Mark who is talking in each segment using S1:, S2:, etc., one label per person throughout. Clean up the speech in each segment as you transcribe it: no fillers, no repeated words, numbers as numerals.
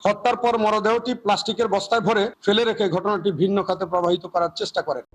S1: হত্যার পর মরদেহটি প্লাস্টিকের বস্তায় ভরে ফেলে রেখে ঘটনাটি ভিন্ন খাতে প্রবাহিত করার চেষ্টা করেন।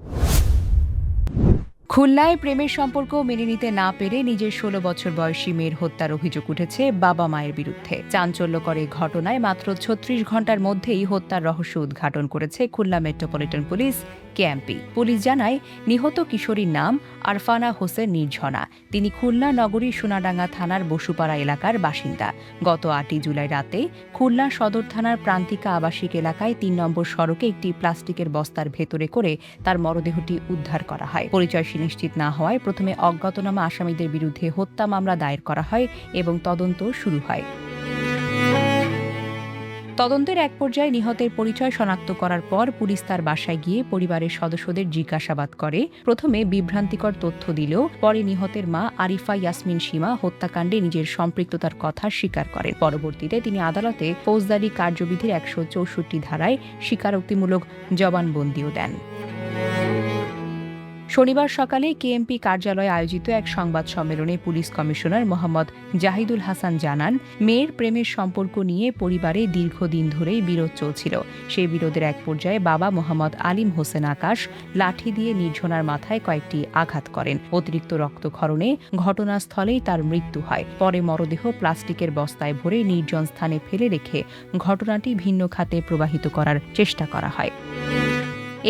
S2: খুলনায় প্রেমের সম্পর্ক মেনে নিতে না পেরে নিজের ১৬ বছর বয়সী মেয়ের হত্যার অভিযোগ উঠেছে বাবা মায়ের বিরুদ্ধে। চাঞ্চল্যকর এই ঘটনায় মাত্র ৩৬ ঘণ্টার মধ্যেই হত্যার রহস্য উদ্ঘাটন করেছে Khulna metropolitan police KMP. Police জানায়, নিহত কিশোরীর নাম আরফানা হোসেন নির্ঝনা। তিনি খুলনা নগরীর সোনাডাঙ্গা থানার বসুপাড়া এলাকার বাসিন্দা। গত ৮ই জুলাই রাতে খুলনা সদর থানার প্রান্তিকা আবাসিক এলাকায় ৩ নম্বর সড়কে একটি প্লাস্টিকের বস্তার ভেতরে করে তার মরদেহটি উদ্ধার করা হয়। পরিচয় নিশ্চিত না হওয়ায় প্রথমে অজ্ঞাতনামা আসামিদের বিরুদ্ধে হত্যা মামলা দায়ের করা হয় এবং তদন্ত শুরু হয়। তদন্তের এক পর্যায়ে নিহতের পরিচয় শনাক্ত করার পর পুলিশ তার বাসায় গিয়ে পরিবারের সদস্যদের জিজ্ঞাসাবাদ করে। প্রথমে বিভ্রান্তিকর তথ্য দিলেও পরে নিহতের মা আরিফা ইয়াসমিন সীমা হত্যাকাণ্ডে নিজের সম্পৃক্ততার কথা স্বীকার করেন। পরবর্তীতে তিনি আদালতে ফৌজদারি কার্যবিধির ১৬৪ ধারায় স্বীকারোক্তিমূলক জবানবন্দিও দেন। শনিবার সকালে কেএমপি কার্যালয়ে আয়োজিত এক সংবাদ সম্মেলনে পুলিশ কমিশনার মোহাম্মদ জাহিদুল হাসান জানান, মেয়ের প্রেমের সম্পর্ক নিয়ে পরিবারে দীর্ঘদিন ধরেই বিরোধ চলছিল। সেই বিরোধের এক পর্যায়ে বাবা মোহাম্মদ আলিম হোসেন আকাশ লাঠি দিয়ে নির্ঝনার মাথায় কয়েকটি আঘাত করেন। অতিরিক্ত রক্তক্ষরণে ঘটনাস্থলেই তার মৃত্যু হয়। পরে মরদেহ প্লাস্টিকের বস্তায় ভরে নির্জন স্থানে ফেলে রেখে ঘটনাটি ভিন্ন খাতে প্রবাহিত করার চেষ্টা করা হয়।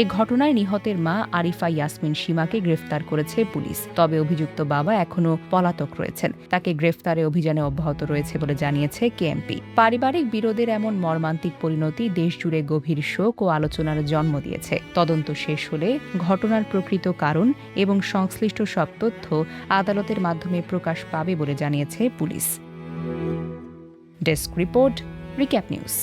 S2: এ ঘটনায় নিহতের মা আরিফা ইয়াসমিন সীমাকে গ্রেফতার করেছে পুলিশ। তবে অভিযুক্ত বাবা এখনও পলাতক রয়েছেন। তাকে গ্রেফতারে অভিযানে অব্যাহত রয়েছে বলে জানিয়েছে কেএমপি। পারিবারিক বিরোধের এমন মর্মান্তিক পরিণতি দেশজুড়ে গভীর শোক ও আলোচনার জন্ম দিয়েছে। তদন্ত শেষ হলে ঘটনার প্রকৃত কারণ এবং সংশ্লিষ্ট সব তথ্য আদালতের মাধ্যমে প্রকাশ পাবে বলে জানিয়েছে police. Desk report, recap news.